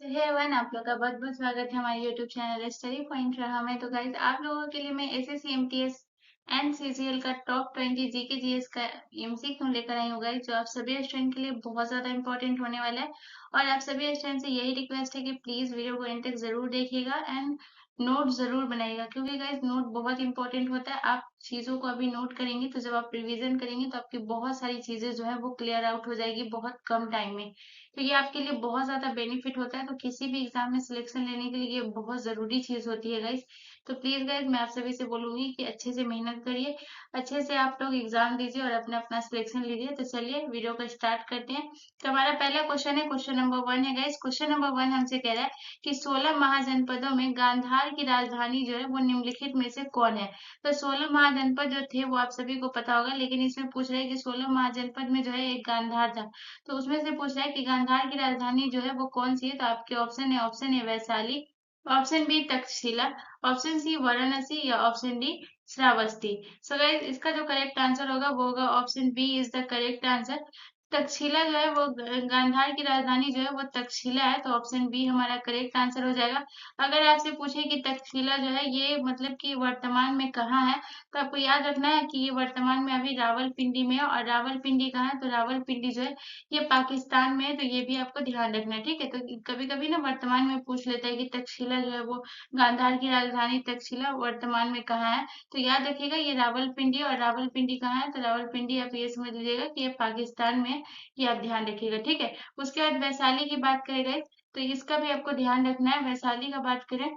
Hey everyone, आप लोग का बहुत-बहुत स्वागत है हमारे यूट्यूब चैनल स्टडी पॉइंट रहा में। तो गाइस, आप लोगों के लिए मैं एसएससी, एमटीएस एंड सीजीएल का टॉप 20 जीके जीएस का एमसीक्यू लेकर आई हूँ गाइस, जो आप सभी स्टूडेंट के लिए बहुत ज़्यादा इंपॉर्टेंट होने वाला है। और आप सभी स्टूडेंट से यही रिक्वेस्ट है कि प्लीज़ वीडियो को एंड तक ज़रूर देखिएगा एंड नोट ज़रूर बनाइएगा, क्योंकि गाइस नोट बहुत इंपॉर्टेंट होता है। आप चीज़ों को अभी नोट करेंगे तो जब आप रिवीजन करेंगे तो आपकी बहुत सारी चीज़ें जो है वो क्लियर आउट हो जाएगी बहुत कम टाइम में। तो ये आपके लिए बहुत ज़्यादा बेनिफिट होता है। तो किसी भी एग्जाम में सिलेक्शन लेने के लिए ये बहुत ज़रूरी चीज़ होती है गाइस। तो प्लीज़ गाइस, मैं आप सभी से बोलूँगी कि अच्छे से मेहनत करिए, अच्छे से आप लोग एग्जाम दीजिए और अपना-अपना सिलेक्शन लीजिए। तो चलिए वीडियो को स्टार्ट करते हैं। तो हमारा पहला क्वेश्चन है, क्वेश्चन नंबर 1 है गाइस। क्वेश्चन नंबर 1 हमसे कह रहा है कि 16 महाजनपदों में गांधार की राजधानी जो है वो निम्नलिखित में से कौन है? तो 16 महाजनपद जो थे वो आप सभी को पता होगा, लेकिन इसमें पूछ रहे हैं कि 16 महाजनपद में जो है एक गांधार था। तो उसमें से पूछ रहा है कि गांधार की राजधानी जो है वो कौन सी है? तो आपके ऑप्शन है Vaishali, option B Taxila, option C Varanasi या option D Shravasti. So guys, इसका जो करेक्ट आंसर होगा वो होगा option B is the correct answer. Taxila जो है वो गांधार की राजधानी जो है वो तक्षशिला है, तो ऑप्शन बी हमारा करेक्ट आंसर हो जाएगा। अगर आपसे पूछे कि तक्षशिला जो है ये मतलब कि वर्तमान में कहाँ है, तो आपको याद रखना है कि ये वर्तमान में अभी रावलपिंडी में है। और रावलपिंडी कहाँ है? तो रावलपिंडी जो है ये पाकिस्तान में है। तो ये भी आपको ध्यान रखना है, ठीक है। तो कभी कभी ना वर्तमान में पूछ लेता है कि तक्षशिला जो है वो गांधार की राजधानी तक्षशिला वर्तमान में कहाँ है। तो याद रखिएगा ये रावलपिंडी, और रावलपिंडी कहाँ है? तो रावलपिंडी आप ये समझ लीजिएगा कि ये पाकिस्तान में है। ये आप ध्यान रखिएगा, ठीक है। उसके बाद वैशाली की बात करें तो इसका भी आपको ध्यान रखना है। वैशाली का बात करें,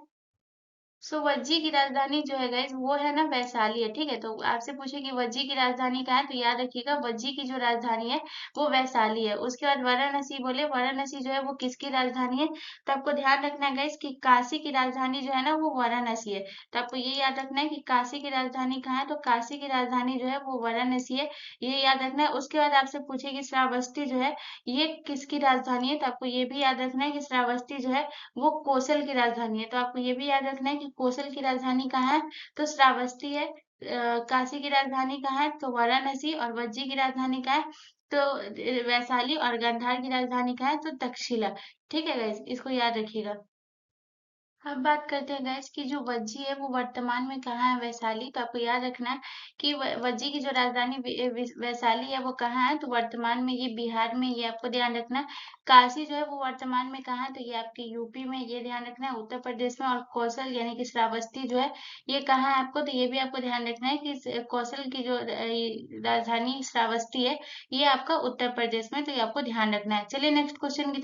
वज्जी की राजधानी जो है गाइस वो है ना वैशाली है, ठीक है। तो आपसे पूछे कि वज्जी की राजधानी कहाँ है, तो याद रखिएगा वज्जी की जो राजधानी है वो वैशाली है। उसके बाद वाराणसी बोले, वाराणसी जो है वो किसकी राजधानी है? तो आपको ध्यान रखना है गाइस कि काशी की राजधानी जो है ना वो वाराणसी है। तो आपको ये याद रखना है कि काशी की राजधानी कहाँ है, तो काशी की राजधानी जो है वो वाराणसी है। ये याद रखना है। उसके बाद आपसे पूछे कि श्रावस्ती जो है ये किसकी राजधानी है, तो आपको ये भी याद रखना है कि श्रावस्ती जो है वो कोसल की राजधानी है। तो आपको ये भी याद रखना है कि कोसल की राजधानी कहाँ है, तो श्रावस्ती है। काशी की राजधानी कहाँ है, तो वाराणसी। और वज्जी की राजधानी कहाँ है, तो वैशाली। और गांधार की राजधानी कहाँ है, तो तक्षशिला। ठीक है गाइस, इसको याद रखिएगा। अब बात करते हैं गैस की जो वज्जी है वो वर्तमान में कहाँ है, वैशाली। तो आपको याद रखना है कि वज्जी की जो राजधानी वैशाली है वो कहाँ है, तो वर्तमान में ये बिहार में, ये आपको ध्यान रखना है। काशी जो है वो वर्तमान में कहाँ है, तो ये आपके यूपी में, ये ध्यान रखना है, उत्तर प्रदेश में। और कौशल यानी कि श्रावस्ती जो है ये कहाँ है आपको, तो ये भी आपको ध्यान रखना है कि कौशल की जो राजधानी श्रावस्ती है ये आपका उत्तर प्रदेश में। तो ये आपको ध्यान रखना है। चलिए नेक्स्ट क्वेश्चन की।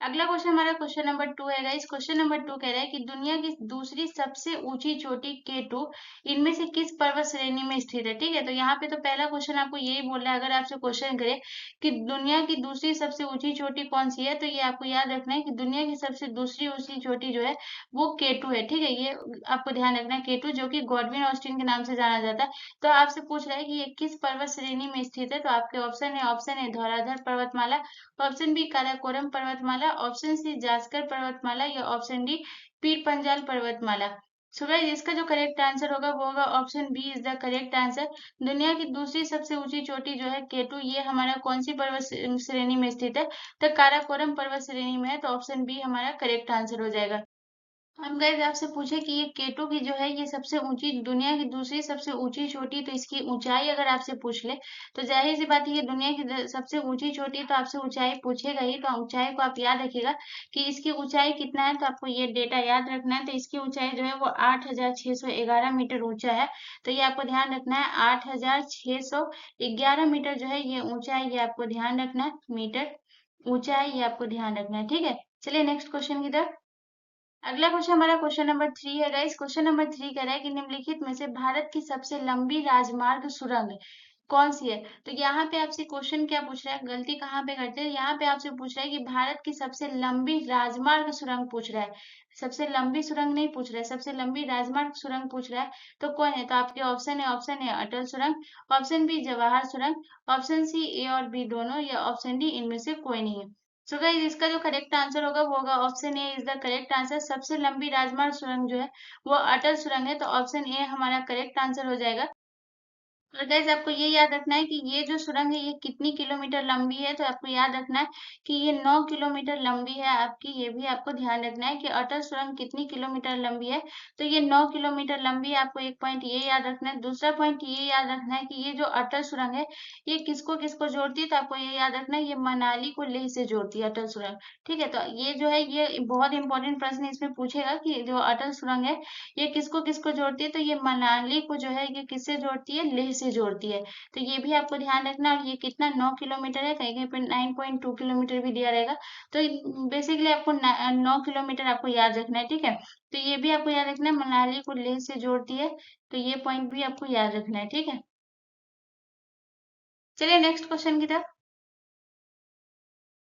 अगला क्वेश्चन हमारा क्वेश्चन नंबर 2 है गाइस। क्वेश्चन नंबर 2 कह रहा है कि दुनिया की दूसरी सबसे ऊंची चोटी केटू इनमें से किस पर्वत श्रेणी में स्थित है, ठीक है। तो यहाँ पे तो पहला क्वेश्चन आपको यही बोल रहा है, अगर आपसे क्वेश्चन करे कि दुनिया की दूसरी सबसे ऊंची चोटी कौन सी है, तो ये आपको याद रखना है कि दुनिया की सबसे दूसरी ऊंची चोटी जो है वो केटू है, ठीक है। ये आपको ध्यान रखना है, केटू जो कि गॉडविन ऑस्टिन के नाम से जाना जाता है। तो आपसे पूछ रहा है कि ये किस पर्वत श्रेणी में स्थित है, तो आपके ऑप्शन है धौलाधर पर्वतमाला, ऑप्शन बी काराकोरम पर्वतमाला, ऑप्शन सी जास्कर पर्वतमाला या ऑप्शन डी पीर पंजाल पर्वतमाला। सो गाइस, इसका जो करेक्ट आंसर होगा वो होगा option B is the correct answer. दुनिया की दूसरी सबसे ऊंची चोटी जो है केटू, ये हमारा कौन सी पर्वत श्रेणी में स्थित है, तो काराकोरम पर्वत श्रेणी में है। तो ऑप्शन बी हमारा करेक्ट आंसर हो जाएगा। हम गाइस आपसे पूछे कि ये केटू की जो है ये सबसे ऊंची, दुनिया की दूसरी सबसे ऊंची चोटी, तो इसकी ऊंचाई अगर आपसे पूछ ले तो जाहिर सी बात है ये दुनिया की सबसे ऊंची चोटी, तो आपसे ऊंचाई पूछेगा ही। तो ऊंचाई को आप याद रखिएगा कि इसकी ऊंचाई कितना है, तो आपको ये डेटा याद रखना है। तो इसकी ऊंचाई जो है वो 8,611 मीटर ऊंचा है। तो ये आपको ध्यान रखना है, 8,611 मीटर जो है ये ऊंचाई, ये आपको ध्यान रखना है। मीटर ऊंचाई ये आपको ध्यान रखना है, ठीक है। चलिए नेक्स्ट क्वेश्चन की तरफ। अगला क्वेश्चन हमारा क्वेश्चन नंबर 3 है गाइस। क्वेश्चन नंबर 3 कह रहा है कि निम्नलिखित में से भारत की सबसे लंबी राजमार्ग सुरंग कौन सी है। तो यहाँ पे आपसे क्वेश्चन क्या पूछ रहा है, गलती कहाँ पे करते हैं, यहाँ पे आपसे पूछ रहा है कि भारत की सबसे लंबी राजमार्ग सुरंग पूछ रहा है। सबसे लंबी सुरंग नहीं पूछ रहा है, सबसे लंबी राजमार्ग सुरंग पूछ रहा है। तो कौन है, तो आपके ऑप्शन है अटल सुरंग, ऑप्शन बी जवाहर सुरंग, ऑप्शन सी ए और बी दोनों, या ऑप्शन डी इनमें से कोई नहीं है। सो गाइस, इसका जो करेक्ट आंसर होगा वो होगा option A is the correct answer. सबसे लंबी राजमार्ग सुरंग जो है वो अटल सुरंग है। तो ऑप्शन ए हमारा करेक्ट आंसर हो जाएगा। और गाइस आपको ये याद रखना है कि ये जो सुरंग है ये कितनी किलोमीटर लंबी है, तो आपको याद रखना है कि ये 9 किलोमीटर लंबी है आपकी। ये भी आपको ध्यान रखना है कि अटल सुरंग कितनी किलोमीटर लंबी है, तो ये 9 किलोमीटर लंबी है। आपको एक पॉइंट ये याद रखना है। दूसरा पॉइंट ये याद रखना है कि ये जो अटल सुरंग है ये किसको किसको जोड़ती है, तो आपको ये याद रखना है ये मनाली को लेह से जोड़ती है अटल सुरंग। ठीक है, तो ये जो है ये बहुत इंपॉर्टेंट प्रश्न इसमें पूछेगा कि जो अटल सुरंग है ये किसको किसको जोड़ती है, तो ये मनाली को जो है ये किससे जोड़ती है, लेह से जोड़ती है। तो ये भी आपको ध्यान रखना। और ये कितना 9 किलोमीटर है, कहीं कहीं पे 9.2 किलोमीटर भी दिया रहेगा। तो बेसिकली आपको 9 किलोमीटर आपको याद रखना है। ठीक है, तो ये भी आपको याद रखना है मनाली को लेह से जोड़ती है। तो ये पॉइंट भी आपको याद रखना है। ठीक है, चलिए नेक्स्ट क्वेश्चन की तरफ।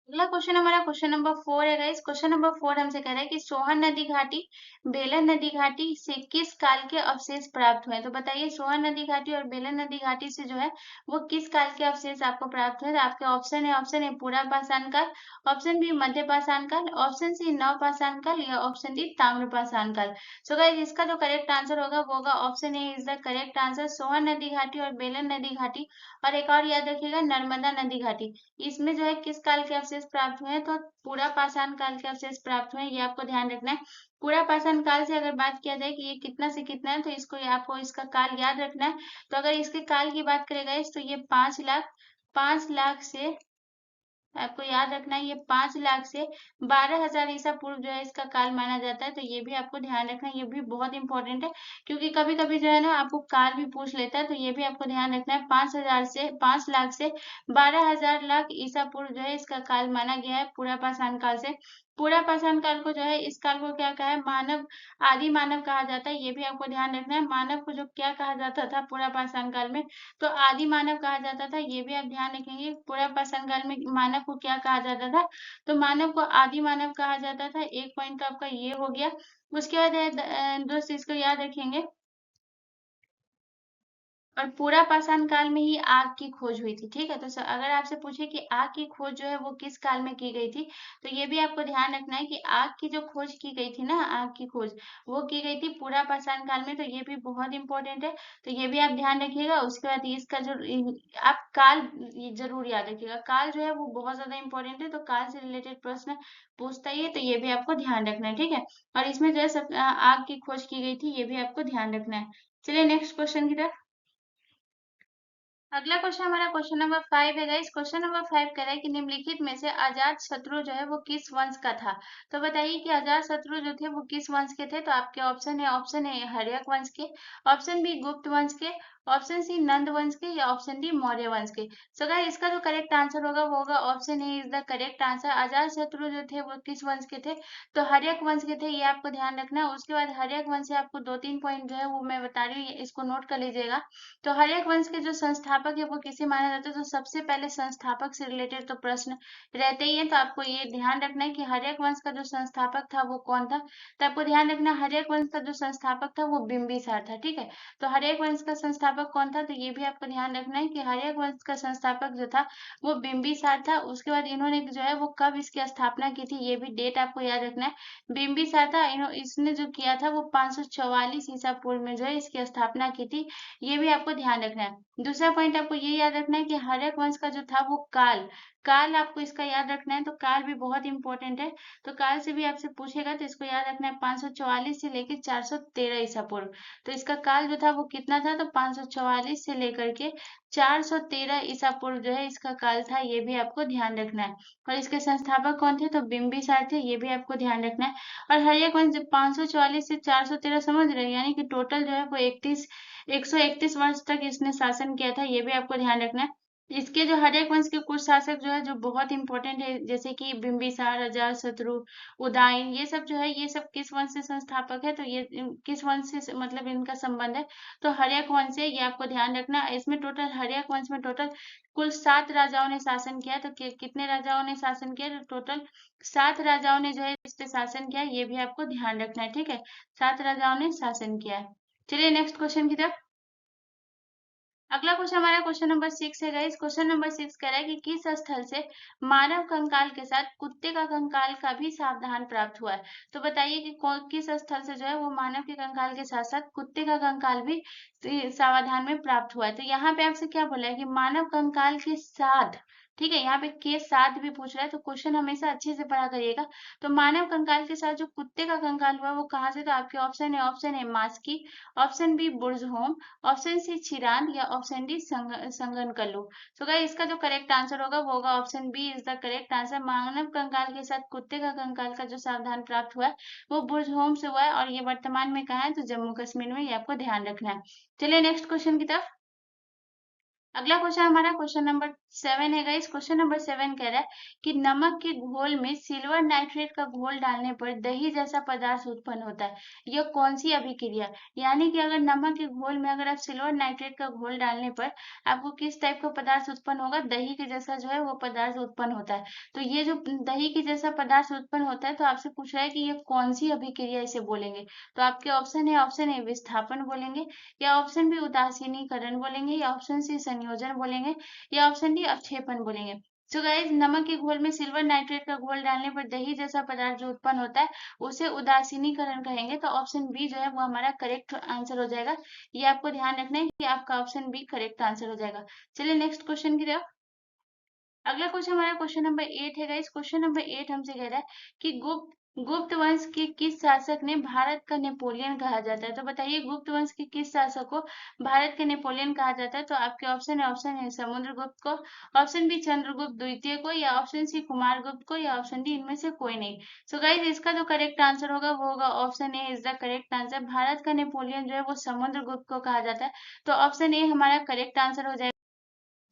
अगला क्वेश्चन हमारा क्वेश्चन नंबर 4 है गाइस। क्वेश्चन नंबर 4 हमसे कह रहा है कि सोहन नदी घाटी बेलन नदी घाटी से किस काल के अवशेष प्राप्त हुए। तो बताइए सोहन नदी घाटी और बेलन नदी घाटी से जो है वो किस काल के अवशेष आपको प्राप्त हुए। तो आपके ऑप्शन है पूरा पाषाण काल, ऑप्शन बी मध्य पाषाण काल, ऑप्शन सी नव पाषाण काल या ऑप्शन डी ताम्र पाषाण काल। सो गाइस इसका जो करेक्ट आंसर होगा वो होगा option A is the correct answer, Sohan नदी घाटी और बेलन नदी घाटी। और एक और याद रखिएगा नर्मदा नदी घाटी। इसमें जो है किस काल के अवशेष प्राप्त हुए हैं, तो पूरा पाषाण काल के अवशेष प्राप्त हुए हैं। ये आपको ध्यान रखना है। पूरा पाषाण काल से अगर बात किया जाए कि ये कितना से कितना है, तो इसको आपको इसका काल याद रखना है। तो अगर इसके काल की बात करेगा तो ये 5 लाख से आपको याद रखना है ये 5 लाख से 12,000 ईसा पूर्व जो है इसका काल माना जाता है। तो ये भी आपको ध्यान रखना है, ये भी बहुत इंपॉर्टेंट है क्योंकि कभी कभी जो है ना आपको काल भी पूछ लेता है। तो ये भी आपको ध्यान रखना है 5 लाख से 12,000 लाख ईसा पूर्व जो है इसका काल माना गया है पूरा पाषाण काल से। पूरा पाषाण काल को जो है इस काल को क्या कहा है, मानव आदि मानव कहा जाता है। ये भी आपको ध्यान रखना है। मानव को जो क्या कहा जाता था पूरा पाषाण काल में, तो आदि मानव कहा जाता था। ये भी आप ध्यान रखेंगे पूरा पाषाण काल में मानव को क्या कहा जाता था, तो मानव को आदि मानव कहा जाता था। एक पॉइंट तो आपका ये हो गया। उसके बाद है दोस्त इसको याद रखेंगे। और पूरा पाषाण काल में ही आग की खोज हुई थी। ठीक है, तो अगर आपसे पूछे कि आग की खोज जो है वो किस काल में की गई थी, तो ये भी आपको ध्यान रखना है कि आग की जो खोज की गई थी ना, आग की खोज वो की गई थी पूरा पाषाण काल में। तो ये भी बहुत इंपॉर्टेंट है। तो ये भी आप ध्यान रखिएगा। उसके बाद इसका जो आप काल जरूर याद रखिएगा। काल जो है वो बहुत ज्यादा इंपॉर्टेंट है, तो काल से रिलेटेड प्रश्न पूछता ही है। तो ये भी आपको ध्यान रखना है। ठीक है, और इसमें जो है आग की खोज की गई थी, ये भी आपको ध्यान रखना है। चलिए नेक्स्ट क्वेश्चन की तरफ। अगला क्वेश्चन हमारा क्वेश्चन नंबर 5 है गाइस। क्वेश्चन नंबर 5 कह रहा है कि निम्नलिखित में से अजात शत्रु जो है वो किस वंश का था। तो बताइए कि अजात शत्रु जो थे वो किस वंश के थे। तो आपके ऑप्शन है हर्यक वंश के, ऑप्शन बी गुप्त वंश के, ऑप्शन सी नंद वंश के या ऑप्शन डी मौर्य वंश के। सो गाइस इसका जो करेक्ट आंसर होगा वो होगा option A is the correct answer. Ajatashatru जो थे वो किस वंश के थे, तो हर्यक वंश के थे। ये आपको ध्यान रखना है। उसके बाद हर्यक वंश से आपको 2-3 पॉइंट जो है वो मैं बता रही हूँ, इसको नोट कर लीजिएगा। तो हर्यक वंश के जो संस्थापक है वो किसे माना जाता है, तो सबसे पहले संस्थापक से रिलेटेड तो प्रश्न रहते ही है। तो आपको ये ध्यान रखना है कि हर्यक वंश का जो संस्थापक था वो कौन था। तो आपको ध्यान रखना हर्यक वंश का जो संस्थापक था वो बिंबिसार था। ठीक है, तो हर्यक वंश का संस्थापक कौन था, तो ये भी आपको ध्यान रखना है कि हर्यक वंश का संस्थापक जो था वो बिंबिसार था। उसके बाद इन्होंने जो है वो कब इसकी स्थापना की थी, ये भी डेट आपको याद रखना है। बिंबिसार था, इसने जो किया था वो 544 ईसा पूर्व में जो है इसकी स्थापना की थी। ये भी आपको ध्यान रखना है। दूसरा पॉइंट आपको ये याद रखना है कि हर्यक वंश का जो था वो काल काल आपको इसका याद रखना है। तो काल भी बहुत इंपॉर्टेंट है। तो काल से भी आपसे पूछेगा तो इसको याद रखना है 544 से लेकर 413 ईसा पूर्व। तो इसका काल जो था वो कितना था, तो 544 से लेकर के 413 ईसा पूर्व जो है इसका काल था। ये भी आपको ध्यान रखना है। और इसके संस्थापक कौन थे, तो बिंबिसार थे। ये भी आपको ध्यान रखना है। और हर्यक वंश 544 से 413 समझ रहे हैं, यानी कि टोटल जो है वो 131 वर्ष तक इसने शासन किया था। ये भी आपको ध्यान रखना है। इसके जो हर्यक वंश के कुछ शासक जो है जो बहुत इंपॉर्टेंट है, जैसे कि बिंबिसार, अजातशत्रु, उदयन, ये सब जो है ये सब किस वंश से संस्थापक है, तो ये किस वंश से मतलब इनका संबंध है, तो हर्यक वंश से। ये आपको ध्यान रखना है। इसमें टोटल हर्यक वंश में टोटल कुल 7 राजाओं ने शासन किया। तो कितने राजाओं ने शासन किया, तो टोटल 7 राजाओं ने जो है इस पे शासन किया। ये भी आपको ध्यान रखना है। ठीक है, 7 राजाओं ने शासन किया है। चलिए नेक्स्ट क्वेश्चन की तरफ। अगला क्वेश्चन हमारा क्वेश्चन नंबर 6 है गाइस। क्वेश्चन नंबर 6 कह रहा है कि किस स्थल से मानव कंकाल के साथ कुत्ते का कंकाल का भी सावधान प्राप्त हुआ है। तो बताइए कि किस स्थल से जो है वो मानव के कंकाल के साथ साथ कुत्ते का कंकाल भी सावधान में प्राप्त हुआ है। तो यहाँ पे आपसे क्या बोला है कि मानव कंकाल के साथ, ठीक है, यहाँ पे के साथ भी पूछ रहा है, तो क्वेश्चन हमेशा अच्छे से पढ़ा करिएगा। तो मानव कंकाल के साथ जो कुत्ते का कंकाल हुआ वो कहाँ से, तो आपके ऑप्शन है Maski, option B Burzahom, option C Chirand, या ऑप्शन डी संगनकल्लू। तो गाइस इसका जो करेक्ट आंसर होगा वो होगा option B is the correct answer. मानव कंकाल के साथ कुत्ते का कंकाल का जो सावधान प्राप्त हुआ है वो बुर्जहोम से हुआ है, और ये वर्तमान में कहाँ है, तो जम्मू कश्मीर में। ये आपको ध्यान रखना है। चलिए नेक्स्ट क्वेश्चन की तरफ। अगला क्वेश्चन हमारा क्वेश्चन नंबर 7 है गाइस। क्वेश्चन नंबर 7 कह रहा है कि नमक के घोल में सिल्वर नाइट्रेट का घोल डालने पर दही जैसा पदार्थ उत्पन्न होता है। यह कौन सी अभिक्रिया, यानी कि अगर नमक के घोल में अगर आप सिल्वर नाइट्रेट का घोल डालने पर आपको किस टाइप का पदार्थ उत्पन्न होगा, दही के जैसा जो है वो पदार्थ उत्पन्न होता है। तो ये जो दही के जैसा पदार्थ उत्पन्न होता है, तो आपसे पूछ रहा है कि ये कौन सी अभिक्रिया इसे बोलेंगे। तो आपके ऑप्शन ए विस्थापन बोलेंगे, या ऑप्शन बी उदासीनीकरण बोलेंगे, या ऑप्शन सी संयोजन बोलेंगे, या ऑप्शन डी अवक्षेपण बोलेंगे। सो गाइस नमक के घोल में सिल्वर नाइट्रेट का घोल डालने पर दही जैसा पदार्थ जो उत्पन्न होता है उसे उदासीनीकरण कहेंगे। तो ऑप्शन बी जो है वो हमारा करेक्ट आंसर हो जाएगा। ये आपको ध्यान रखना है कि आपका ऑप्शन बी करेक्ट आंसर हो जाएगा। चलिए नेक्स्ट क्वेश्चन की तरफ। अगला क्वेश्चन हमारा क्वेश्चन नंबर 8 है गाइस। क्वेश्चन नंबर 8 हमसे कह रहा है कि गुप्त वंश के किस शासक ने भारत का नेपोलियन कहा जाता है। तो बताइए गुप्त वंश के किस शासक को भारत के नेपोलियन कहा जाता है। तो आपके ऑप्शन है समुद्रगुप्त को, ऑप्शन बी चंद्रगुप्त द्वितीय को, या ऑप्शन सी कुमारगुप्त को, या ऑप्शन डी इनमें से कोई नहीं। सो गाइस इसका जो करेक्ट आंसर होगा वो होगा option A is the correct answer. Bharat का नेपोलियन जो है वो समुद्रगुप्त को कहा जाता है। तो ऑप्शन ए हमारा करेक्ट आंसर हो जाएगा।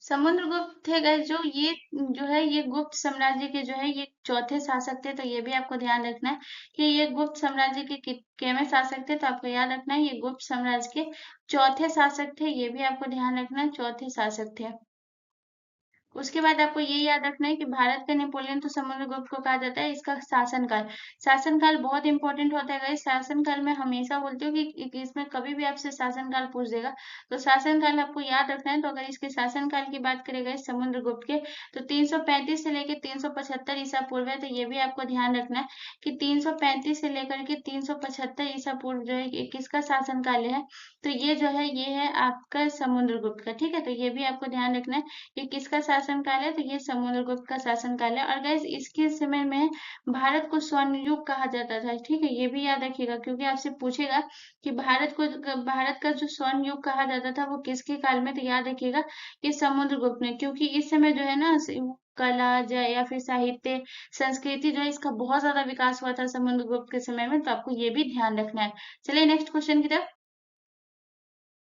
समुद्रगुप्त थे गाइस जो है ये गुप्त साम्राज्य के जो है ये चौथे शासक थे। तो ये भी आपको ध्यान रखना है कि ये गुप्त साम्राज्य के केवें शासक थे। तो आपको याद रखना है ये गुप्त साम्राज्य के चौथे शासक थे। ये भी आपको ध्यान रखना है, चौथे शासक थे। उसके बाद आपको ये याद रखना है कि भारत का नेपोलियन तो समुद्रगुप्त को कहा जाता है। इसका शासनकाल, शासनकाल बहुत इंपॉर्टेंट होता है गाइस। शासनकाल में हमेशा बोलती हूँ कि इसमें कभी भी आपसे शासनकाल पूछ देगा तो शासनकाल आपको याद रखना है। तो अगर इसके शासनकाल की बात करेगा समुद्रगुप्त के, तो 335 से लेकर 375 ईसा पूर्व है। तो ये भी आपको ध्यान रखना है कि 335 से लेकर के 375 ईसा पूर्व जो है किसका शासनकाल है, तो ये जो है ये है आपका समुद्रगुप्त का। ठीक है, तो ये भी आपको ध्यान रखना है ये किसका शासनकाल है, तो ये समुद्रगुप्त का शासनकाल है। और गाइस इसके समय में भारत को स्वर्ण युग कहा जाता था। ठीक है, ये भी याद रखिएगा क्योंकि आपसे पूछेगा कि भारत का जो स्वर्ण युग कहा जाता था वो किसके काल में, तो याद रखिएगा कि समुद्रगुप्त ने, क्योंकि इस समय जो है ना कला या फिर साहित्य संस्कृति जो है इसका बहुत ज्यादा विकास हुआ था समुद्रगुप्त के समय में। तो आपको ये भी ध्यान रखना है। चलिए नेक्स्ट क्वेश्चन की तरफ।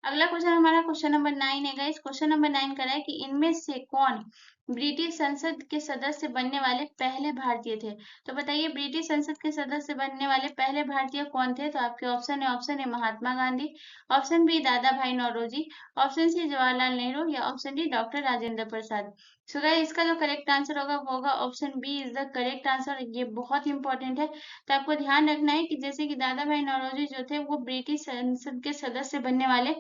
अगला क्वेश्चन हमारा क्वेश्चन नंबर 9 है गाइस। क्वेश्चन नंबर 9 कर रहा है कि इनमें से कौन ब्रिटिश संसद के सदस्य बनने वाले पहले भारतीय थे। तो बताइए ब्रिटिश संसद के सदस्य बनने वाले पहले भारतीय कौन थे। तो आपके ऑप्शन है Mahatma Gandhi, option B Dadabhai Naoroji, option C Jawaharlal Nehru, या option D doctor Rajendra Prasad. So guys इसका जो करेक्ट आंसर होगा वो होगा option B is the correct answer. ये बहुत इंपॉर्टेंट है, तो आपको ध्यान रखना है कि जैसे कि दादा भाई नौरोजी जो थे वो ब्रिटिश संसद के सदस्य बनने वाले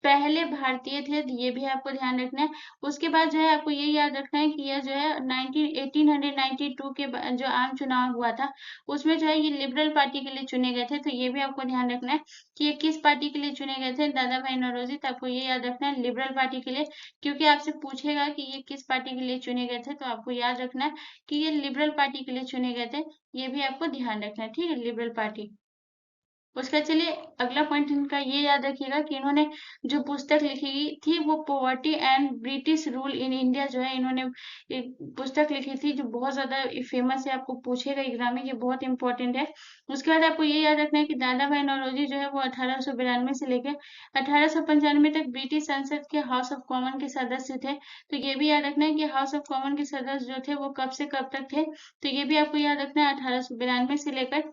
पहले भारतीय थे। तो ये भी आपको ध्यान रखना है। उसके बाद जो है आपको ये याद रखना है कि यह जो है 1892 के जो आम चुनाव हुआ था उसमें जो है ये लिबरल पार्टी के लिए चुने गए थे। तो ये भी आपको ध्यान रखना है कि ये किस पार्टी के लिए चुने गए थे, दादा भाई नौरोजी। तो आपको ये याद रखना है लिबरल पार्टी के लिए, क्योंकि आपसे पूछेगा कि ये किस पार्टी के लिए चुने गए थे। तो आपको याद रखना है कि ये लिबरल पार्टी के लिए चुने गए थे। ये भी आपको ध्यान रखना है, ठीक है, लिबरल पार्टी। उसका चलिए अगला पॉइंट इनका ये याद रखिएगा कि इन्होंने जो पुस्तक लिखी थी वो poverty and British rule in India जो है इन्होंने एक पुस्तक लिखी थी जो बहुत ज्यादा फेमस है। आपको पूछेगा एग्जाम में, ये बहुत इंपॉर्टेंट है। उसके बाद आपको ये याद रखना है कि दादा भाई नौरोजी जो है वो 1892 से लेकर 1895 तक ब्रिटिश संसद के हाउस ऑफ कॉमन के सदस्य थे। तो ये भी याद रखना है कि हाउस ऑफ कॉमन के सदस्य जो थे वो कब से कब तक थे। तो ये भी आपको याद रखना है 1892 से लेकर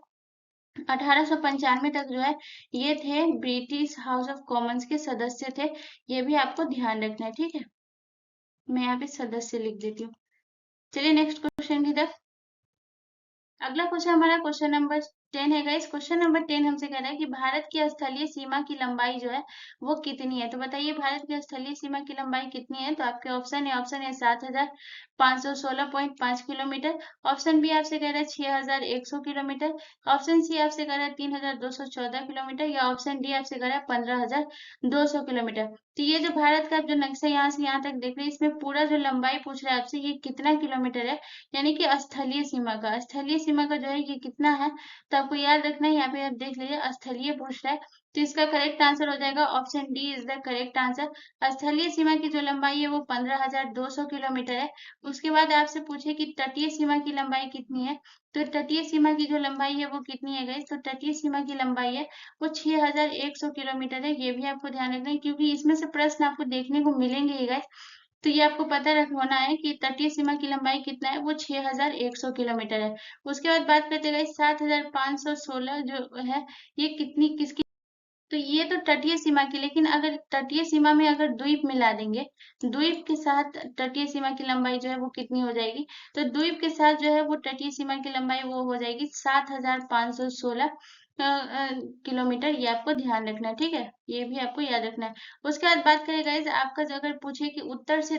1895 तक जो है ये थे ब्रिटिश हाउस ऑफ कॉमन्स के सदस्य थे। ये भी आपको ध्यान रखना है, ठीक है। मैं यहाँ पे सदस्य लिख देती हूँ। चलिए नेक्स्ट क्वेश्चन की तरफ। अगला क्वेश्चन हमारा क्वेश्चन नंबर 10 है गाइस। क्वेश्चन नंबर 10 हमसे कह रहा है कि भारत की स्थलीय सीमा की लंबाई जो है वो कितनी है। तो बताइए भारत की स्थलीय सीमा की लंबाई कितनी है। तो आपके ऑप्शन है 7,516.5 किलोमीटर। ऑप्शन बी आपसे कह रहा है 6,100 किलोमीटर। ऑप्शन सी आपसे कह रहा है 3,214 किलोमीटर, या ऑप्शन डी आपसे कह रहा है 15,200 किलोमीटर। तो ये जो भारत का जो नक्शा यहाँ से यहाँ तक देख रहे हैं, इसमें पूरा जो लंबाई पूछ रहा है आपसे ये कितना किलोमीटर है, यानी कि स्थलीय सीमा का जो है ये कितना है। तो आपको याद रखना है, यहाँ पे आप देख लीजिए स्थलीय पूछ रहा है, तो इसका करेक्ट आंसर हो जाएगा option D is the correct answer. स्थलीय सीमा की जो लंबाई है वो 15,200 किलोमीटर है। उसके बाद आपसे पूछे कि तटीय सीमा की लंबाई कितनी है। तो तटीय सीमा की जो लंबाई है वो कितनी है गाइस। तो तटीय सीमा की लंबाई है वो 6,100 किलोमीटर है। ये भी आपको ध्यान रखना है, क्योंकि इसमें से प्रश्न आपको देखने को मिलेंगे ही गाइस। तो ये आपको पता रख होना है कि तटीय सीमा की लंबाई कितना है, वो 6,100 किलोमीटर है। उसके बाद बात करते हैं 7,516 जो है ये कितनी किसकी। तो ये तो तटीय सीमा की, लेकिन अगर तटीय सीमा में अगर द्वीप मिला देंगे, द्वीप के साथ तटीय सीमा की लंबाई जो है वो कितनी हो जाएगी। तो द्वीप के साथ जो है वो तटीय सीमा की लंबाई वो हो जाएगी 7,516 किलोमीटर। ये आपको ध्यान रखना है, ठीक है, ये भी आपको याद रखना है। उसके बाद बात करें गाइस, आपका जो अगर पूछे कि उत्तर से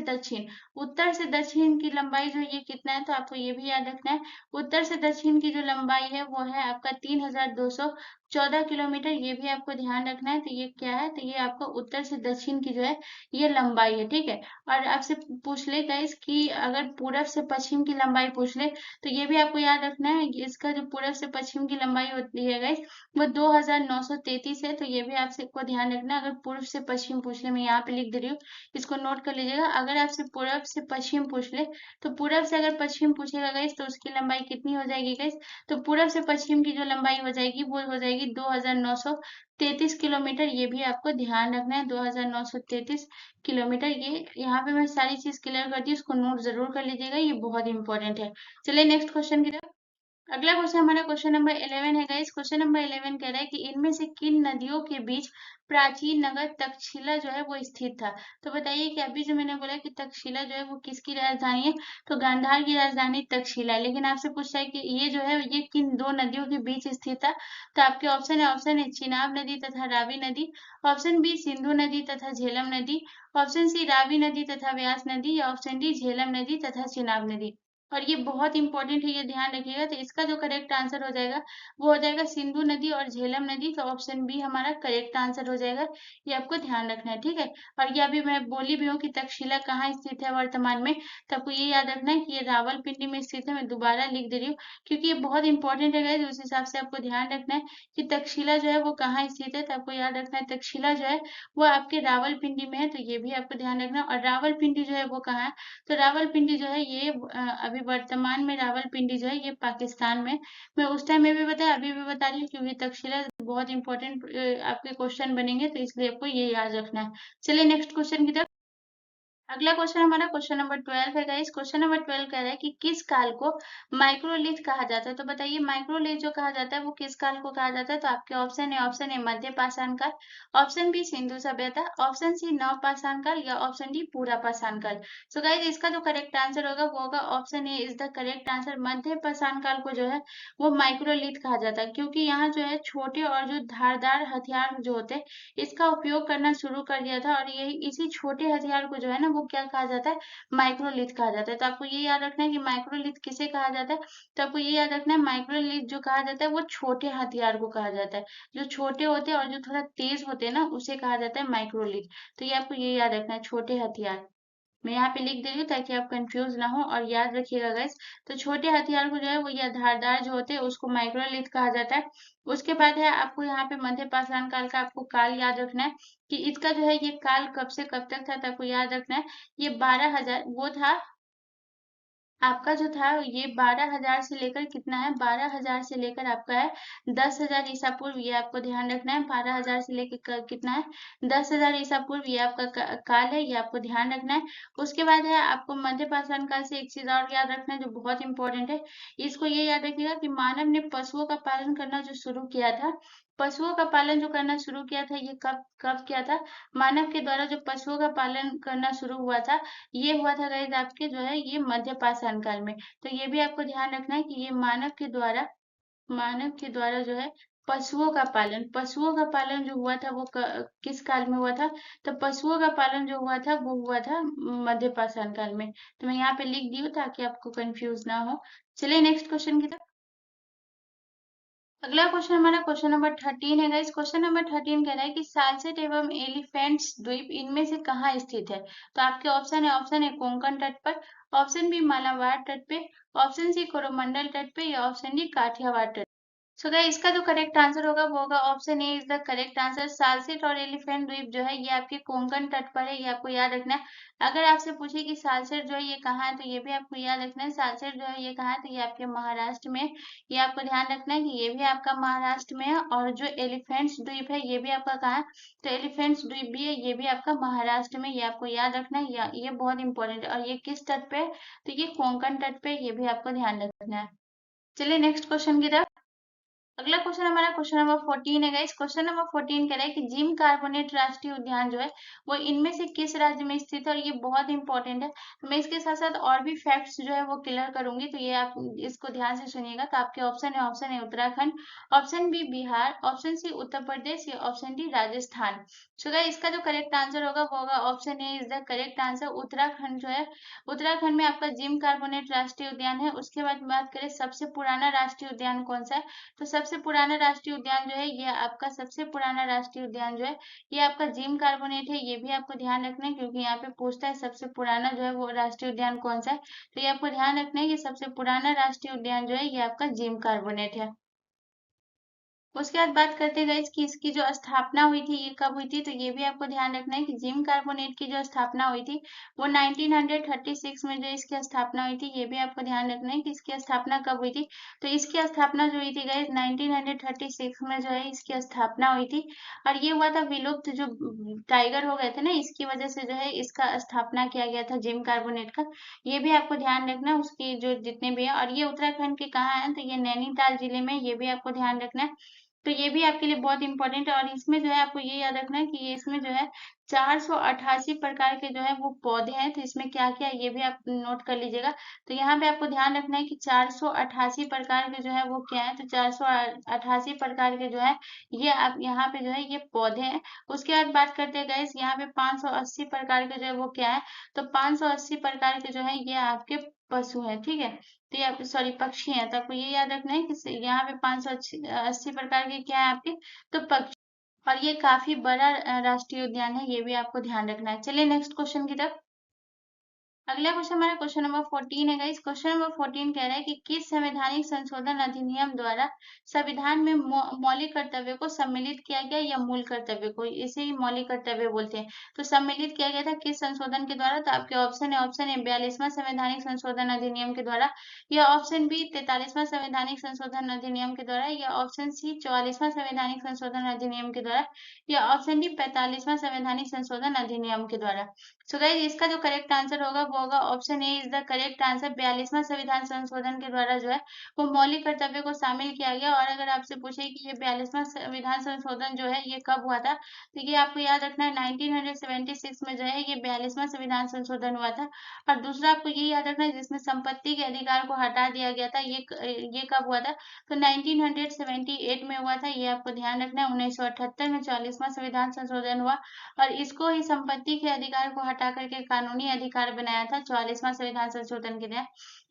दक्षिण की लंबाई जो ये कितना है, तो आपको ये भी याद रखना है। उत्तर से दक्षिण की जो लंबाई है वो है आपका 3,214 किलोमीटर। ये भी आपको ध्यान रखना है। तो ये क्या है, तो ये आपका उत्तर से दक्षिण की जो है ये लंबाई है, ठीक है। और आपसे पूछ ले गाइस कि अगर पूरब से पश्चिम की लंबाई पूछ ले, तो ये भी आपको याद रखना है। इसका जो पूरब से पश्चिम की लंबाई होती है गाइस वो 2,933 है। तो ये भी आपसे को ध्यान रखना है। अगर पूर्व से पश्चिम पूछ ले, मैं यहाँ पे लिख दे रही हूँ, इसको नोट कर लीजिएगा। अगर आपसे पूरब से पश्चिम पूछ ले, तो पूरब से अगर पश्चिम पूछेगा गाइस तो उसकी लंबाई कितनी हो जाएगी गाइस। तो पूरब से पश्चिम की जो लंबाई हो जाएगी वो हो जाएगी 2,933 किलोमीटर। ये भी आपको ध्यान रखना है, 2,933 किलोमीटर। ये यहाँ पे मैं सारी चीज क्लियर कर दी, इसको नोट जरूर कर लीजिएगा, ये बहुत इंपॉर्टेंट है। चलिए नेक्स्ट क्वेश्चन की तरफ। अगला क्वेश्चन हमारा क्वेश्चन नंबर 11 है गाइस। क्वेश्चन नंबर 11 कह रहा है कि इनमें से किन नदियों के बीच प्राचीन नगर तक्षशिला जो है वो स्थित था। तो बताइए कि अभी जो मैंने बोला कि तक्षशिला जो है वो किसकी राजधानी है। तो गांधार की राजधानी तक्षशिला है। लेकिन आपसे पूछता है कि ये जो है ये किन दो नदियों के बीच स्थित था। तो आपके ऑप्शन है चिनाब नदी तथा रावी नदी। ऑप्शन बी सिंधु नदी तथा झेलम नदी। ऑप्शन सी रावी नदी तथा व्यास नदी, या ऑप्शन डी झेलम नदी तथा चिनाब नदी। और ये बहुत इंपॉर्टेंट है, ये ध्यान रखिएगा। तो इसका जो करेक्ट आंसर हो जाएगा वो हो जाएगा सिंधु नदी और झेलम नदी। तो ऑप्शन बी हमारा करेक्ट आंसर हो जाएगा। ये आपको ध्यान रखना है, ठीक है। और ये अभी मैं बोली भी हूँ कि तक्षशिला कहाँ स्थित है वर्तमान में। तो आपको ये याद रखना है कि ये रावलपिंडी में स्थित है। मैं दोबारा लिख दे रही हूँ, क्योंकि ये बहुत इंपॉर्टेंट है guys, उस हिसाब से आपको ध्यान रखना है कि तक्षशिला जो है वो कहाँ स्थित है। तो आपको याद रखना है तक्षशिला जो है वो आपके रावलपिंडी में है। तो ये भी आपको ध्यान रखना है। और रावलपिंडी जो है वो कहाँ है। तो रावलपिंडी जो है ये अभी वर्तमान में रावलपिंडी जो है ये पाकिस्तान में। मैं उस टाइम में भी बताया, अभी भी बता रही हूँ, क्योंकि तक्षशिला बहुत इंपॉर्टेंट आपके क्वेश्चन बनेंगे, तो इसलिए आपको ये याद रखना है। चलिए नेक्स्ट क्वेश्चन की तरफ। अगला क्वेश्चन हमारा क्वेश्चन नंबर 12 है गाइस। क्वेश्चन नंबर 12 कह रहा है कि किस काल को माइक्रोलिथ कहा जाता है। तो बताइए माइक्रोलिथ जो कहा जाता है वो किस काल को कहा जाता है। तो आपके ऑप्शन है मध्य पाषाण काल। ऑप्शन बी सिंधु सभ्यता। ऑप्शन सी नव पाषाण काल, या ऑप्शन डी पूरा पाषाण काल। सो गाइस इसका जो करेक्ट आंसर होगा वो होगा option A is the correct answer. मध्य पाषाण काल को जो है वो माइक्रोलिथ कहा जाता है, क्योंकि यहाँ जो है छोटे और जो धारदार हथियार जो होते हैं इसका उपयोग करना शुरू कर दिया था। और यही इसी छोटे हथियार को जो है ना वो क्या कहा जाता है, माइक्रोलिथ कहा जाता है। तो आपको ये याद रखना है कि माइक्रोलिथ किसे कहा जाता है। तो आपको ये याद रखना है माइक्रोलिथ जो कहा जाता है वो छोटे हथियार को कहा जाता है। जो छोटे होते हैं और जो थोड़ा तेज होते हैं ना उसे कहा जाता है माइक्रोलिथ। तो ये आपको ये याद रखना है, छोटे हथियार। मैं यहाँ पे लिख दे रही हूँ ताकि आप कंफ्यूज ना हो और याद रखिएगा गाइस। तो छोटे हथियार को जो है वो या धारदार जो होते हैं उसको माइक्रोलिथ कहा जाता है। उसके बाद है आपको यहाँ पे मध्य पाषाण काल का आपको काल याद रखना है कि इसका जो है ये काल कब से कब तक था। तो आपको याद रखना है ये 12,000 वो था आपका जो था, ये 12,000 से लेकर कितना है, 12,000 से लेकर आपका है 10,000 ईसा पूर्व। ये आपको ध्यान रखना है, 12,000 से लेकर कितना है 10,000 ईसा पूर्व। ये आपका काल है, ये आपको ध्यान रखना है। उसके बाद है आपको मध्य पाषाण काल से एक चीज और याद रखना है जो बहुत इंपॉर्टेंट है। इसको ये याद रखिएगा कि मानव ने पशुओं का पालन करना जो शुरू किया था, पशुओं का पालन जो करना शुरू किया था ये कब कब किया था। मानव के द्वारा जो पशुओं का पालन करना शुरू हुआ था ये हुआ था गाइस आपके जो है ये मध्य पाषाण काल में। तो ये भी आपको ध्यान रखना है कि ये मानव के द्वारा मानव के द्वारा जो है पशुओं का पालन जो हुआ था वो किस काल में हुआ था? तो पशुओं का पालन जो हुआ था वो हुआ था मध्य पाषाण काल में। तो मैं यहाँ पे लिख दी हूँ ताकि आपको कंफ्यूज ना हो। चलिए नेक्स्ट क्वेश्चन की तरफ। अगला क्वेश्चन हमारा क्वेश्चन नंबर 13 है गाइस। क्वेश्चन नंबर 13 कह रहा है कि सालसेट एवं एलिफेंट्स द्वीप इनमें से कहाँ स्थित है? तो आपके ऑप्शन है कोंकण तट पर, ऑप्शन बी मालाबार तट पे, ऑप्शन सी कोरोमंडल तट पे या ऑप्शन डी काठियावाड़ तट। सो गाइस इसका जो करेक्ट आंसर होगा वो होगा option A is the correct answer. Salcete और एलिफेंट द्वीप जो है ये आपके कोंकण तट पर है, ये आपको याद रखना है। अगर आपसे पूछे कि सालसेट जो है ये कहाँ है, तो ये भी आपको याद रखना है। सालसेट जो है ये कहाँ है, तो ये आपके महाराष्ट्र में है। ये आपको ध्यान रखना है कि ये भी आपका महाराष्ट्र में है। और जो एलिफेंट्स द्वीप है ये भी आपका कहाँ है, तो एलिफेंट्स द्वीप भी है, ये भी आपका महाराष्ट्र में। ये आपको याद रखना है, ये बहुत इंपॉर्टेंट है। और ये किस तट पे है, तो ये कोंकण तट पे, ये भी आपको ध्यान रखना है। चलिए नेक्स्ट क्वेश्चन की तरफ। अगला क्वेश्चन हमारा क्वेश्चन नंबर 14 है गाइस। क्वेश्चन नंबर 14 कह रहा है कि जिम कार्बोनेट राष्ट्रीय उद्यान जो है वो इनमें से किस राज्य में स्थित है, और ये बहुत इंपॉर्टेंट है। तो मैं इसके साथ साथ और भी फैक्ट्स जो है वो क्लियर करूंगी, तो ये आप इसको ध्यान से सुनिएगा। तो आपके ऑप्शन है Uttarakhand, option B Bihar, option C Uttar Pradesh या option D Rajasthan. So guys इसका जो करेक्ट आंसर होगा वो होगा option A is the correct answer. Uttarakhand जो है, उत्तराखंड में आपका जिम कार्बोनेट राष्ट्रीय उद्यान है। उसके बाद बात करें सबसे पुराना राष्ट्रीय उद्यान कौन सा है, तो सबसे पुराना राष्ट्रीय उद्यान जो है ये आपका सबसे पुराना राष्ट्रीय उद्यान जो है ये आपका जिम कार्बोनेट है। ये भी आपको ध्यान रखना है क्योंकि यहाँ पे पूछता है सबसे पुराना जो है वो राष्ट्रीय उद्यान कौन सा है। तो ये आपको ध्यान रखना है कि सबसे पुराना राष्ट्रीय उद्यान जो है ये आपका जिम कार्बोनेट है। उसके बाद बात करते हैं गाइस कि इसकी जो स्थापना हुई थी ये कब हुई थी, तो ये भी आपको ध्यान रखना है कि जिम कार्बोनेट की जो स्थापना हुई थी वो 1936 में जो इसकी स्थापना हुई थी। ये भी आपको ध्यान रखना है कि इसकी स्थापना कब हुई थी। तो इसकी स्थापना जो हुई थी गाइस 1936 में जो है इसकी स्थापना हुई थी। और ये हुआ था विलुप्त जो टाइगर हो गए थे ना, इसकी वजह से जो है इसका स्थापना किया गया था जिम कार्बोनेट का। ये भी आपको ध्यान रखना है उसकी जो जितने भी है। और ये उत्तराखंड के कहाँ है, तो ये नैनीताल जिले में, ये भी आपको ध्यान रखना है। तो ये भी आपके लिए बहुत इंपॉर्टेंट है। और इसमें जो है आपको ये याद रखना है कि ये इसमें जो है 488 प्रकार के जो है वो पौधे हैं। तो इसमें क्या क्या है ये भी आप नोट कर लीजिएगा। तो यहाँ पे आपको ध्यान रखना है कि 488 प्रकार के जो है वो क्या है, तो 488 प्रकार के जो है ये आप यहाँ पे जो है ये पौधे हैं। उसके बाद बात करते हैं गाइस यहाँ पे 580 प्रकार के जो है वो क्या है, तो 580 प्रकार के जो है ये आपके पशु हैं, ठीक है। तो ये सॉरी पक्षी हैं। तो आपको ये याद रखना है कि यहाँ पे 580 प्रकार के क्या है आपके, तो पक्षी। और ये काफी बड़ा राष्ट्रीय उद्यान है, ये भी आपको ध्यान रखना है। चलिए नेक्स्ट क्वेश्चन की तरफ। अगला क्वेश्चन हमारा क्वेश्चन नंबर 14 है गाइस। क्वेश्चन नंबर 14 कह रहा है कि किस संवैधानिक संशोधन अधिनियम द्वारा संविधान में मौलिक कर्तव्य को सम्मिलित किया गया, या मूल कर्तव्य को, इसे ही मौलिक कर्तव्य बोलते हैं। तो सम्मिलित किया गया था किस संशोधन के द्वारा, तो आपके ऑप्शन है 42वां संवैधानिक संशोधन अधिनियम के द्वारा, या ऑप्शन बी 43वां संवैधानिक संशोधन अधिनियम के द्वारा, या ऑप्शन सी 44वां संवैधानिक संशोधन अधिनियम के द्वारा, या ऑप्शन डी 45वां संवैधानिक संशोधन अधिनियम के द्वारा। सो गाइस इसका जो करेक्ट आंसर होगा वो होगा option A is the correct answer. 42वां संविधान संशोधन के द्वारा जो है वो मौलिक कर्तव्य को शामिल किया गया। और अगर आपसे पूछे कि ये 42वां संविधान संशोधन जो है ये कब हुआ था, तो ये आपको याद रखना है 1976 में जो है ये 42वां संविधान संशोधन हुआ था। और दूसरा आपको ये याद रखना है जिसमें संपत्ति के अधिकार को हटा दिया गया था, ये कब हुआ था, तो 1978 में हुआ था। ये आपको ध्यान रखना है। 1978 में 44वां संविधान संशोधन हुआ और इसको ही संपत्ति के अधिकार को हटा करके कानूनी अधिकार बनाया था 44वां संविधान संशोधन के तहत।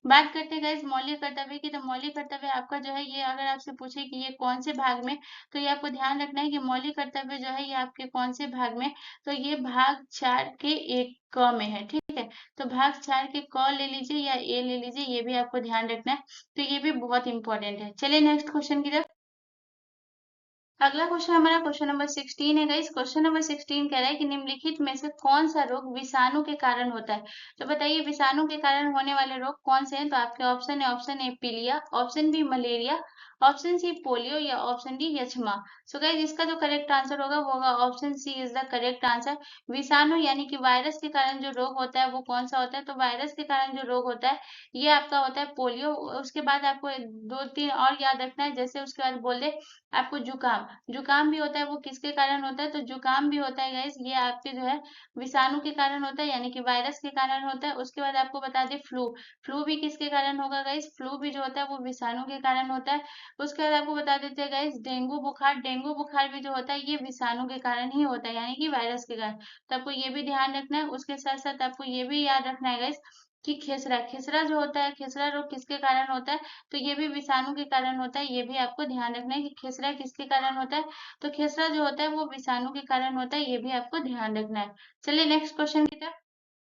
बात करते हैं गाइस मौलिक कर्तव्य की। तो मौलिक कर्तव्य आपका जो है ये अगर आपसे पूछे कि ये कौन से भाग में, तो ये आपको ध्यान रखना है कि मौलिक कर्तव्य जो है ये आपके कौन से भाग में, तो ये भाग 4 के 1 क में है, ठीक है। तो भाग 4 के क ले लीजिए या ए ले लीजिए, ये भी आपको ध्यान रखना है। तो ये भी बहुत इंपॉर्टेंट है। चलिए नेक्स्ट क्वेश्चन की तरफ। अगला क्वेश्चन हमारा क्वेश्चन नंबर 16 है गाइस। क्वेश्चन नंबर 16 कह रहा है कि निम्नलिखित में से कौन सा रोग विषाणु के कारण होता है। तो बताइए विषाणु के कारण होने वाले रोग कौन से हैं। तो आपके ऑप्शन ए पीलिया, option B malaria, option C polio या ऑप्शन डी यक्ष्मा। सो गाइस इसका जो करेक्ट आंसर होगा वो होगा option C is the correct answer. विषाणु यानी कि वायरस के कारण जो रोग होता है वो कौन सा होता है, तो वायरस के कारण जो रोग होता है ये आपका होता है पोलियो। उसके बाद आपको दो तीन और याद रखना है, जैसे उसके बाद बोल दे आपको जुकाम। जुकाम भी होता है, वो किसके कारण होता है, तो जुकाम भी होता है गाइस ये आपके जो है विषाणु के कारण होता है, यानी कि वायरस के कारण होता है। उसके बाद आपको बता दें फ्लू, फ्लू भी किसके कारण होगा गाइस, फ्लू भी जो होता है वो विषाणु के कारण होता है। उसके बाद आपको बता देते हैं गाइस डेंगू बुखार भी जो होता है ये विषाणु के कारण ही होता है, यानी कि वायरस के कारण। तो आपको ये भी ध्यान रखना है। उसके साथ साथ आपको ये भी याद रखना है गाइस कि खेसरा जो होता है, खेसरा रोग किसके कारण होता है, तो ये भी विषाणु के कारण होता है। ये भी आपको ध्यान रखना है कि खेसरा किसके कारण होता है, तो खेसरा जो होता है वो विषाणु के कारण होता है। ये भी आपको ध्यान रखना है। चलिए नेक्स्ट क्वेश्चन की तरफ।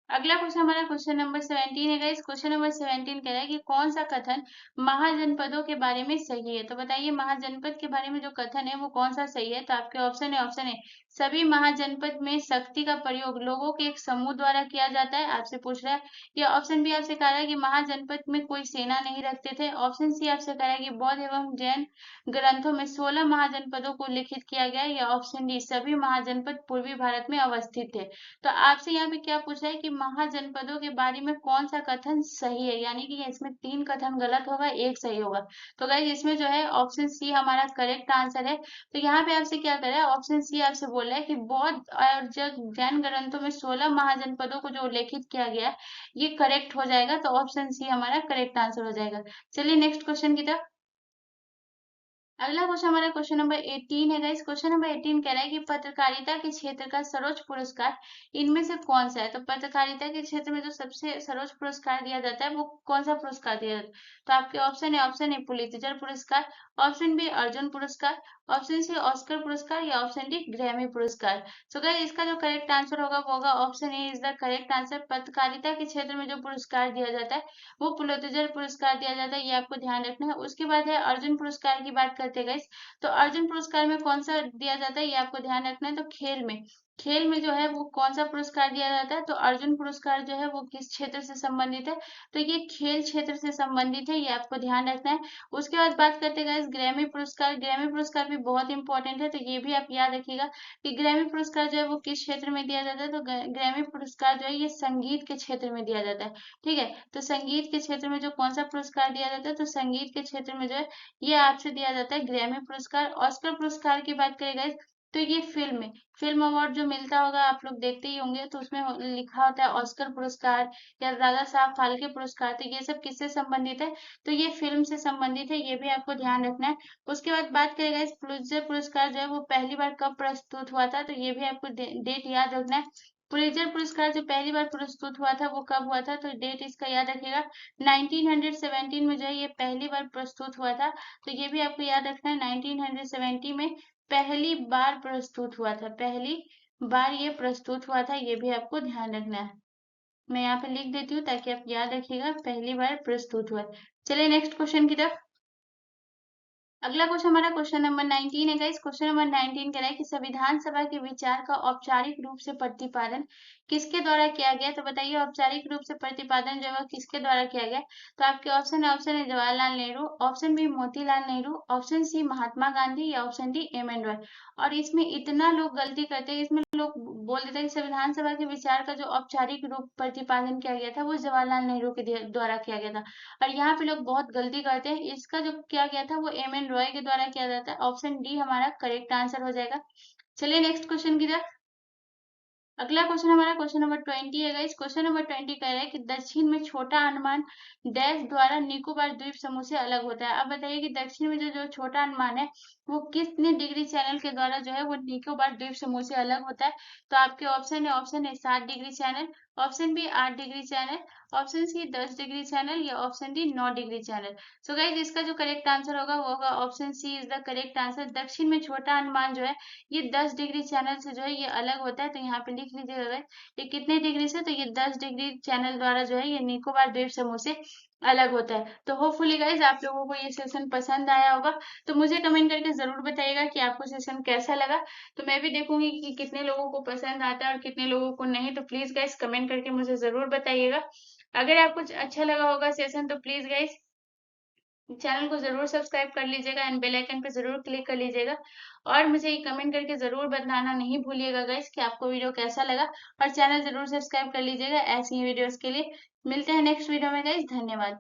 अगला क्वेश्चन हमारा क्वेश्चन नंबर 17 है गाइस। क्वेश्चन नंबर 17 कह रहा है कि कौन सा कथन महाजनपदों के बारे में सही है। तो बताइए महाजनपद के बारे में जो कथन है वो कौन सा सही है। तो आपके ऑप्शन है, ऑप्शन ए सभी महाजनपद में शक्ति का प्रयोग लोगों के एक समूह द्वारा किया जाता है, आपसे पूछ रहा है। या ऑप्शन बी आपसे कह रहा है कि महाजनपद में कोई सेना नहीं रखते थे। ऑप्शन सी आपसे कह रहा है कि बौद्ध एवं जैन ग्रंथों में 16 महाजनपदों को लिखित किया गया है। या ऑप्शन डी सभी महाजनपद पूर्वी भारत में अवस्थित थे। तो आपसे यहाँ पे क्या पूछा है कि महाजनपदों के बारे में कौन सा कथन सही है, यानी कि इसमें 3 कथन गलत होगा, 1 सही होगा। तो गाइस इसमें जो है ऑप्शन सी हमारा करेक्ट आंसर है। तो यहाँ पे आपसे क्या कर रहा है, ऑप्शन सी आपसे बोल रहा है कि बौद्ध और जैन ग्रंथों में 16 महाजनपदों को जो उल्लेखित किया गया है ये करेक्ट हो जाएगा। तो ऑप्शन सी हमारा करेक्ट आंसर हो जाएगा। चलिए नेक्स्ट क्वेश्चन की तरफ। अगला क्वेश्चन हमारा क्वेश्चन नंबर 18 है गाइस। क्वेश्चन नंबर 18 कह रहा है कि पत्रकारिता के क्षेत्र का सर्वोच्च पुरस्कार इनमें से कौन सा है। तो पत्रकारिता के क्षेत्र में जो सबसे सर्वोच्च पुरस्कार दिया जाता है वो कौन सा पुरस्कार दिया जाता है। तो आपके ऑप्शन है, ऑप्शन ए पुलित्जर पुरस्कार, ऑप्शन बी अर्जुन पुरस्कार, ऑप्शन सी ऑस्कर पुरस्कार, या ऑप्शन डी ग्रैमी पुरस्कार। सो गाइस इसका जो करेक्ट आंसर होगा वो होगा option A is the correct answer. पत्रकारिता के क्षेत्र में जो पुरस्कार दिया जाता है वो पुलित्जर पुरस्कार दिया जाता है, ये आपको ध्यान रखना है। उसके बाद है अर्जुन पुरस्कार की बात करते हैं गाइस। तो अर्जुन पुरस्कार में कौन सा दिया जाता है ये आपको ध्यान रखना है। तो खेल में जो है वो कौन सा पुरस्कार दिया जाता है। तो अर्जुन पुरस्कार जो है वो किस क्षेत्र से संबंधित है, तो ये खेल क्षेत्र से संबंधित है, ये आपको ध्यान रखना है। उसके बाद बात करते हैं गाइस ग्रैमी पुरस्कार। ग्रैमी पुरस्कार भी बहुत इंपॉर्टेंट है, तो ये भी आप याद रखिएगा कि ग्रैमी पुरस्कार जो है वो किस क्षेत्र में दिया जाता है। तो ग्रैमी पुरस्कार जो है ये संगीत के क्षेत्र में दिया जाता है। ठीक है, तो संगीत के क्षेत्र में जो कौन सा पुरस्कार दिया जाता है, तो संगीत के क्षेत्र में जो है ये आपसे दिया जाता है ग्रैमी पुरस्कार। ऑस्कर पुरस्कार की बात करें गाइस तो ये फिल्म अवार्ड जो मिलता होगा आप लोग देखते ही होंगे, तो उसमें लिखा होता है ऑस्कर पुरस्कार या दादा साहब फाल्के पुरस्कार। तो ये सब किससे संबंधित है, तो ये फिल्म से संबंधित है, ये भी आपको ध्यान रखना है। उसके बाद बात करें गाइस पुलित्जर पुरस्कार जो है वो पहली बार कब प्रस्तुत हुआ था, तो ये भी आपको डेट याद रखना है। पुलित्जर पुरस्कार जो पहली बार प्रस्तुत हुआ था वो कब हुआ था, तो डेट इसका याद रखिएगा 1917 में जो है ये पहली बार प्रस्तुत हुआ था। तो ये भी आपको याद रखना है 1970 में पहली बार प्रस्तुत हुआ था, पहली बार ये प्रस्तुत हुआ था, ये भी आपको ध्यान रखना है। मैं यहाँ पे लिख देती हूँ ताकि आप याद रखिएगा पहली बार प्रस्तुत हुआ। चलिए नेक्स्ट क्वेश्चन की तरफ। अगला क्वेश्चन हमारा क्वेश्चन नंबर 19 है गाइस। क्वेश्चन नंबर 19 कह रहा है कि संविधान सभा के विचार का औपचारिक रूप से प्रतिपादन किसके द्वारा किया गया। तो बताइए औपचारिक रूप से प्रतिपादन जो है किसके द्वारा किया गया। तो आपके ऑप्शन है, ऑप्शन है Jawaharlal Nehru, option B Motilal Nehru, option C Mahatma Gandhi, या option D M N Roy. और इसमें इतना लोग गलती करते हैं, इसमें लोग बोल देते हैं कि संविधान सभा के विचार का जो औपचारिक रूप प्रतिपादन किया गया था वो जवाहरलाल नेहरू के द्वारा किया गया था। और यहाँ पे लोग बहुत गलती करते हैं, इसका जो किया गया था वो एम एन रॉय के द्वारा किया जाता है। ऑप्शन डी हमारा करेक्ट आंसर हो जाएगा। चलिए नेक्स्ट क्वेश्चन की तरफ। अगला क्वेश्चन हमारा क्वेश्चन नंबर 20 है गाइस। क्वेश्चन नंबर 20 कह रहा है कि दक्षिण में छोटा अंडमान डैश द्वारा निकोबार द्वीप समूह से अलग होता है। अब बताइए कि दक्षिण में जो छोटा अंडमान है वो कितने डिग्री चैनल के द्वारा जो है वो निकोबार द्वीप समूह से अलग होता है। तो आपके ऑप्शन है 7 degree channel, option B 8 degree channel, option C 10 degree channel, या option D 9 degree channel. So guys इसका जो करेक्ट आंसर होगा वो होगा option C is the correct answer. दक्षिण में छोटा अंडमान जो है ये 10 डिग्री चैनल से जो है ये अलग होता है। तो यहाँ पे लिख लीजिएगा गाइस ये कितने डिग्री से, तो ये 10 डिग्री चैनल द्वारा जो है ये निकोबार द्वीप समूह से अलग होता है। तो होपफुली गाइज आप लोगों को ये सेशन पसंद आया होगा। तो मुझे कमेंट करके जरूर बताइएगा कि आपको सेशन कैसा लगा। तो मैं भी देखूंगी कि कितने लोगों को पसंद आता है और कितने लोगों को नहीं। तो प्लीज गाइज कमेंट करके मुझे जरूर बताइएगा। अगर आपको अच्छा लगा होगा सेशन तो प्लीज गाइज चैनल को जरूर सब्सक्राइब कर लीजिएगा एंड बेल आइकन पे जरूर क्लिक कर लीजिएगा। और मुझे ये कमेंट करके जरूर बताना नहीं भूलिएगा गाइस कि आपको वीडियो कैसा लगा। और चैनल जरूर सब्सक्राइब कर लीजिएगा ऐसी ही वीडियोस के लिए। मिलते हैं नेक्स्ट वीडियो में गाइस, धन्यवाद।